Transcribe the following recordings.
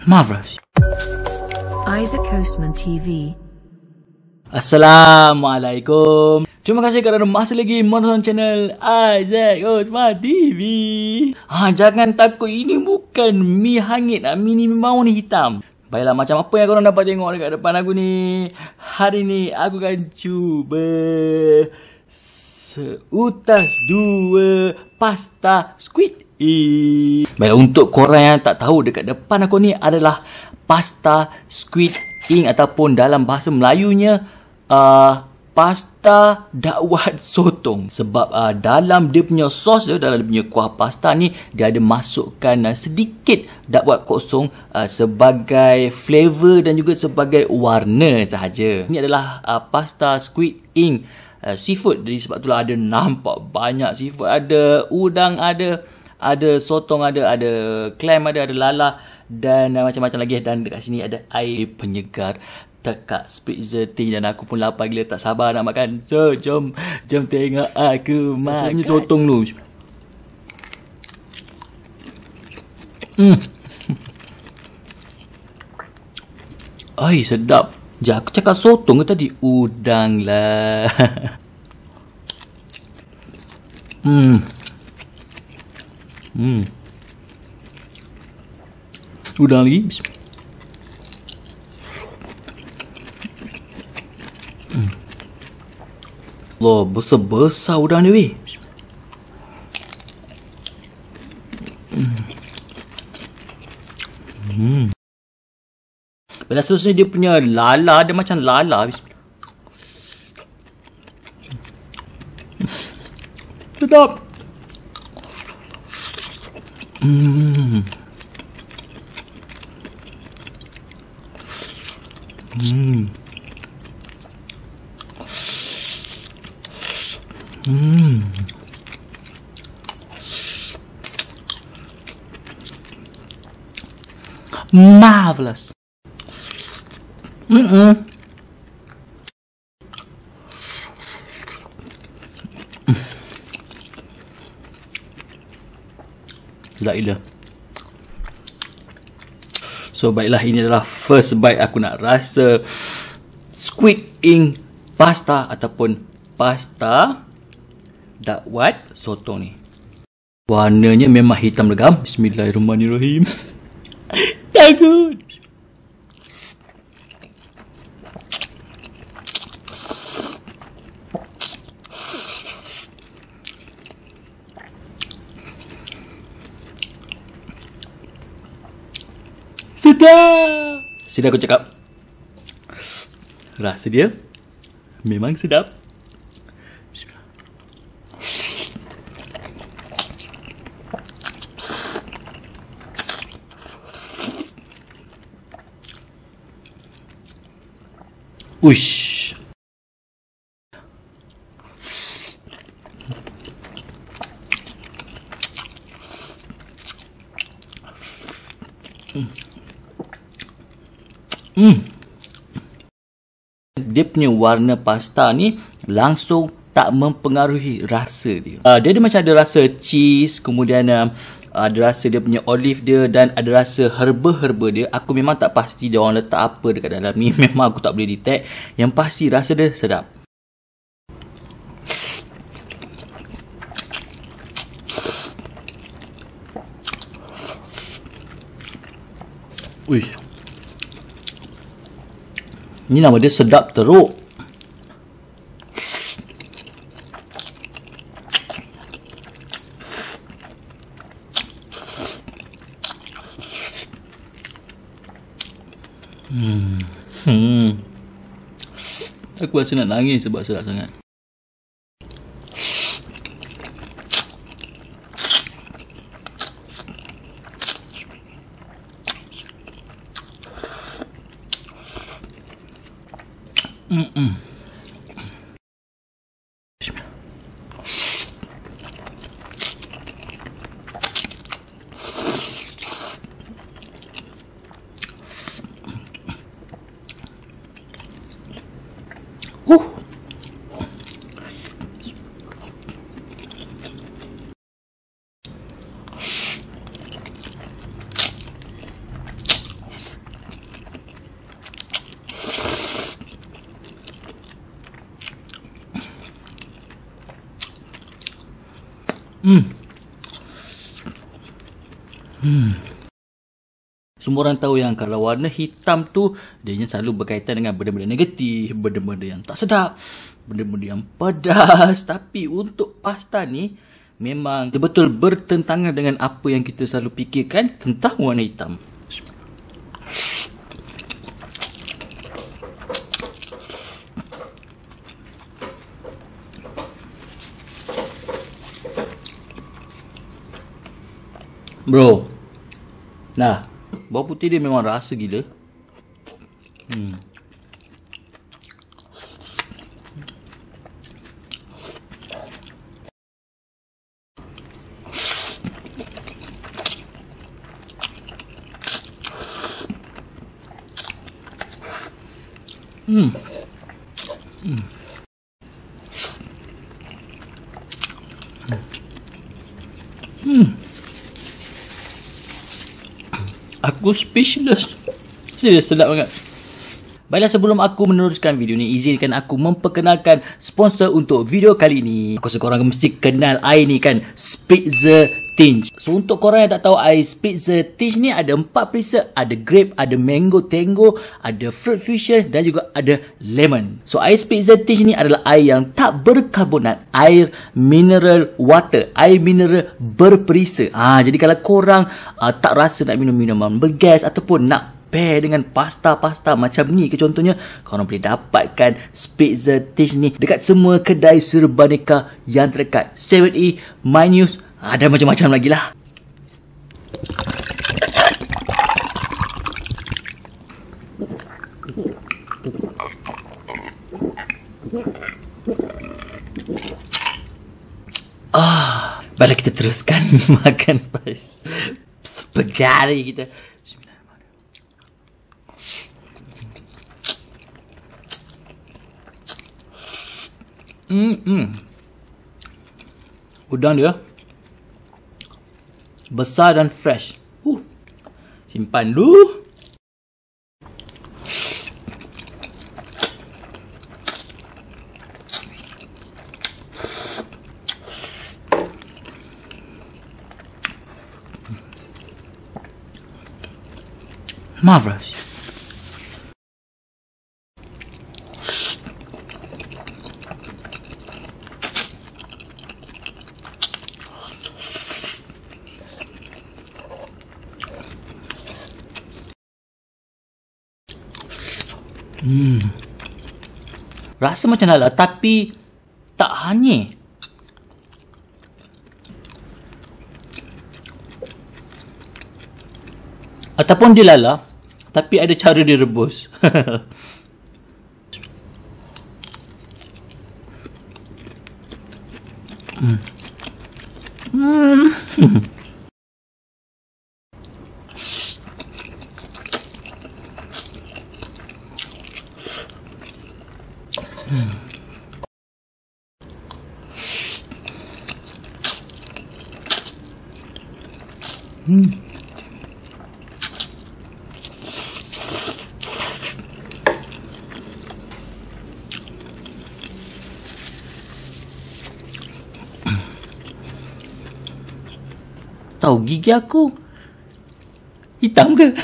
Marvelous. Isaac Coastman TV. Assalamualaikum. Terima kasih kerana masih lagi menonton channel Isaac Coastman TV. Jangan takut, ini bukan mi hangit, mi ni memang warna hitam. Baiklah, macam apa yang korang dapat tengok dekat depan aku ni, hari ni aku akan cuba seutas dua pasta squid ink. Baiklah, untuk korang yang tak tahu, dekat depan aku ni adalah pasta squid ink ataupun dalam bahasa Melayunya pasta dakwat sotong. Sebab dalam dia punya sos dia, dalam dia punya kuah pasta ni, dia ada masukkan sedikit dakwat kosong sebagai flavor dan juga sebagai warna sahaja. Ini adalah pasta squid ink seafood. Jadi sebab itulah ada nampak banyak seafood. Ada udang, ada sotong, ada clam, ada lala dan macam-macam lagi. Dan dekat sini ada air penyegar tekak spritzer tea dan aku pun lapar gila, tak sabar nak makan. So jom tengok aku makan. Ini sotong dulu. Ai, sedap. Aku cakap sotong ke tadi? Udang lah. Udang lagi. Allah, besar-besar udang ni weh. Bila seterusnya dia punya lala, dia macam lala. Sedap. Marvelous. Sedap gila. So baiklah, ini adalah first bite aku nak rasa squid ink pasta ataupun pasta dakwat sotong ni. Warnanya memang hitam legam. Bismillahirrahmanirrahim. Takut. Sedap. Sini aku cakap, rasa dia memang sedap. Uish. Dia punya warna pasta ni langsung tak mempengaruhi rasa dia. Dia macam ada rasa cheese, kemudian ada rasa dia punya olive dia dan ada rasa herba-herba dia. Aku memang tak pasti dia orang letak apa dekat dalam ni. Memang aku tak boleh detect. Yang pasti rasa dia sedap. Ui. Ni nama dia sedap teruk. Aku rasa nak nangis sebab sedap sangat. Semua orang tahu yang kalau warna hitam tu dia selalu berkaitan dengan benda-benda negatif, benda-benda yang tak sedap, benda-benda yang pedas. Tapi untuk pasta ni memang betul-betul bertentangan dengan apa yang kita selalu fikirkan tentang warna hitam. Bro, nah, bawang putih dia memang rasa gila. Aku speechless. Serius, sedap banget. Baiklah, sebelum aku meneruskan video ni, izinkan aku memperkenalkan sponsor untuk video kali ini. Aku rasa korang mesti kenal air ni kan, Spitzer Tinge. So untuk korang yang tak tahu, air Spitzer Tinge ni ada 4 perisa. Ada grape, ada mango tango, ada fruit fusion dan juga ada lemon. So air Spitzer Tinge ni adalah air yang tak berkarbonat, air mineral water, air mineral berperisa. Jadi kalau korang tak rasa nak minum minuman bergas ataupun nak pair dengan pasta-pasta macam ni ke contohnya, korang boleh dapatkan Spitzer Tinge ni dekat semua kedai serbaneka yang terdekat, 7E, MyNews, ada macam-macam lagi lah. Baiklah, kita teruskan makan spaghetti kita. Udang dia besar dan fresh. Simpan dulu. Marvelous. Rasa macam lala tapi tak hanyir. Ataupun dia lala tapi ada cara dia rebus. Tahu gigi aku hitam ke?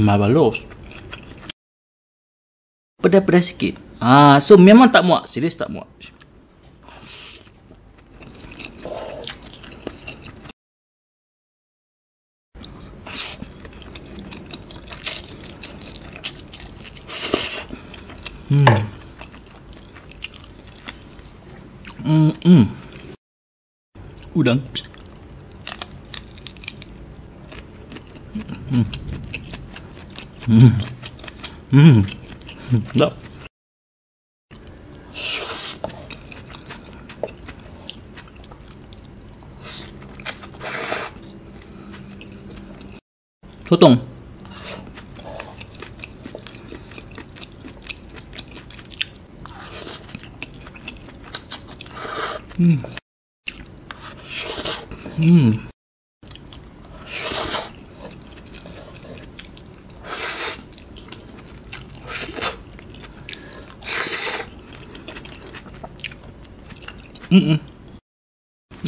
Marvelous. Pedas-pedas sikit. So memang tak muak. Serius tak muak. Udang. Sedap. Sotong.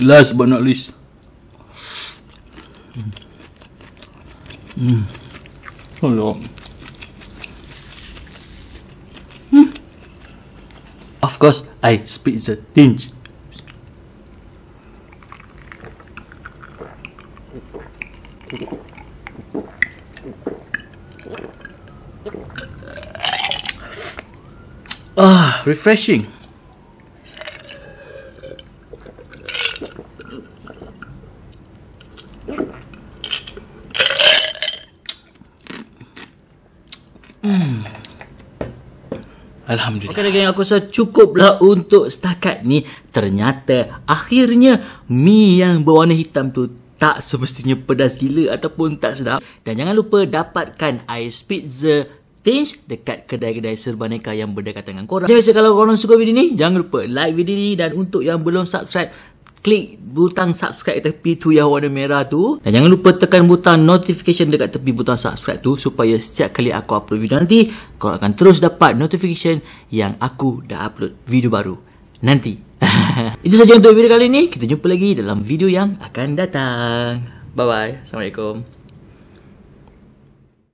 Last but not least. Hello. Of course, I split the tinge. Refreshing. Alhamdulillah. Okay, geng, aku rasa cukuplah untuk setakat ni. Ternyata akhirnya mi yang berwarna hitam tu tak semestinya pedas gila ataupun tak sedap. Dan jangan lupa dapatkan Ice Pizza Tinge dekat kedai-kedai serba aneka yang berdekatan dengan korang. Macam biasa, kalau korang suka video ni, jangan lupa like video ni. Dan untuk yang belum subscribe, klik butang subscribe tepi tu yang warna merah tu. Dan jangan lupa tekan butang notification dekat tepi butang subscribe tu, supaya setiap kali aku upload video nanti, korang akan terus dapat notification yang aku dah upload video baru nanti. Itu saja untuk video kali ni. Kita jumpa lagi dalam video yang akan datang. Bye bye. Assalamualaikum.